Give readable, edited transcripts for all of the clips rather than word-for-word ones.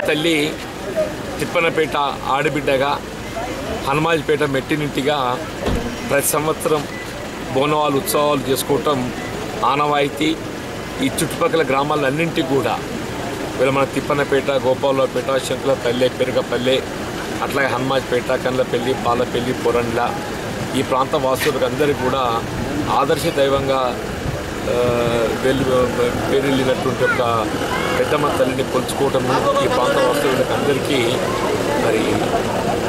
తల్లి తిప్పనపేట ఆడబిడ్డగా హనుమాజ్పేట మెట్టినింటిగా ప్రతి సంవత్సరం బోనవాళ్ళు ఉత్సవాలు చేసుకోవటం ఆనవాయితీ. ఈ చుట్టుపక్కల గ్రామాలన్నింటికి కూడా వీళ్ళ మన తిప్పనపేట, గోపాలపేట, శంకులపల్లె, పెరుగపల్లె, అట్లాగే హనుమాజ్పేట, కండ్లపల్లి, పాలపల్లి, పొరండ్ల ఈ ప్రాంత వాసులకు అందరికీ కూడా ఆదర్శ దైవంగా పేరెళ్ళినటువంటి ఒక పెద్దమ్మ తల్లిని కొలుచుకోవటము ఈ ప్రాంత వాస్తవులకు అందరికీ మరి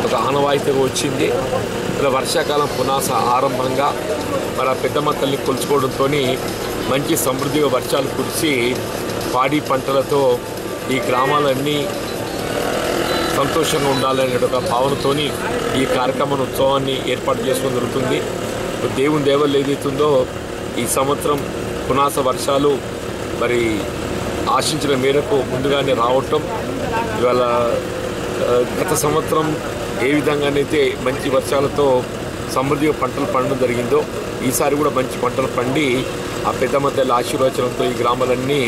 ఒక ఆనవాయితీగా వచ్చింది. ఇలా వర్షాకాలం పునాస ఆరంభంగా మరి ఆ పెద్దమ్మ తల్లిని కొలుచుకోవడంతో మంచి సమృద్ధిగా వర్షాలు కురిసి పాడి పంటలతో ఈ గ్రామాలన్నీ సంతోషంగా ఉండాలనే ఒక భావనతో ఈ కార్యక్రమాన్ని ఉత్సవాన్ని ఏర్పాటు చేసుకోవడం జరుగుతుంది. దేవుని దేవలు ఏదైతుందో ఈ సంవత్సరం పునాస వర్షాలు మరి ఆశించిన మేరకు ముందుగానే రావటం, ఇవాళ గత సంవత్సరం ఏ విధంగానైతే మంచి వర్షాలతో సమృద్ధిగా పంటలు పండడం జరిగిందో ఈసారి కూడా మంచి పంటలు పండి ఆ పెద్దమ్మ తల్లి ఆశీర్వచనంతో ఈ గ్రామాలన్నీ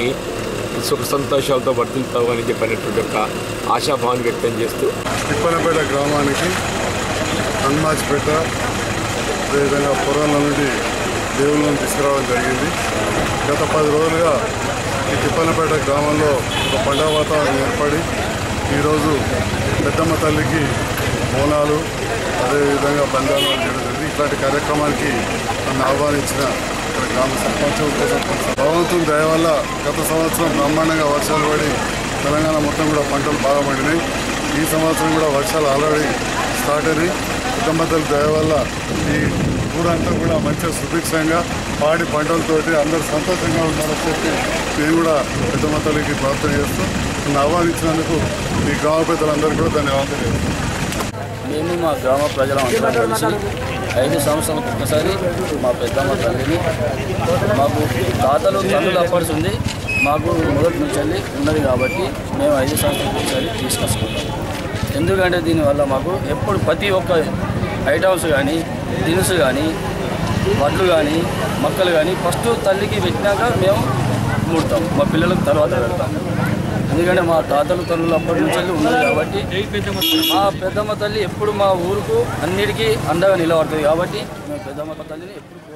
సుఖ సంతోషాలతో వర్ధిల్తామని చెప్పినటువంటి ఒక ఆశాభావాన్ని వ్యక్తం చేస్తూ తిప్పనపేట గ్రామానికి హనుమాజ్పేట అదేవిధంగా పొరంల నుండి దేవుళ్ళను తీసుకురావడం జరిగింది. గత 10 రోజులుగా ఈ తిప్పనపేట గ్రామంలో ఒక పండుగ వాతావరణం ఏర్పడి ఈరోజు పెద్దమ్మ తల్లికి బోనాలు అదేవిధంగా బంధాలు జరుగుతుంది. ఇట్లాంటి కార్యక్రమానికి నన్ను ఆహ్వానించిన గ్రామ సర్పంచ్ కోసం భగవంతుని దయ వల్ల గత సంవత్సరం బ్రహ్మాండంగా వర్షాలు పడి తెలంగాణ మొత్తం కూడా పంటలు బాగా పండినాయి. ఈ సంవత్సరం కూడా వర్షాలు ఆల్రెడీ స్టార్ట్ అయినాయి. పెద్దమ్మ తల్లి దయ వల్ల ఈ ఊరంతా కూడా మంచిగా సుభిక్షంగా పాడి పంటలతోటి అందరూ సంతోషంగా ఉండాలని చెప్పి నేను కూడా పెద్దమ్మ తల్లికి ప్రార్థన చేస్తూ నన్ను ఆహ్వానించినందుకు ఈ గ్రామ పెద్దలందరూ కూడా ధన్యవాదాలు చేస్తాను. మేము మా గ్రామ ప్రజలందరం కలిసి 5 సంవత్సరాలకు ఒకసారి మా పెద్దమ్మ తల్లిని మాకు తాతలు తల్లులు అప్పటి ఉంది మాకు మొదటి నుంచి ఉన్నది కాబట్టి మేము 5 సంవత్సరాలకు ఒకసారి తీసుకొచ్చుకుంటాం. ఎందుకంటే దీనివల్ల మాకు ఎప్పుడు ప్రతి ఒక్క ఐటమ్స్ కానీ దినుసు కానీ వడ్లు కానీ మొక్కలు కానీ ఫస్ట్ తల్లికి పెట్టినాక మేము ముడతాం, మా పిల్లలకు తర్వాత పెడతాం. ఎందుకంటే మా తాతలు తల్లులు అప్పటి నుంచి ఉన్నది కాబట్టి మా పెద్దమ్మ తల్లి ఎప్పుడు మా ఊరుకు అన్నిటికీ అండగా నిలబడుతుంది కాబట్టి మేము పెద్దమ్మ తల్లిని ఎప్పుడు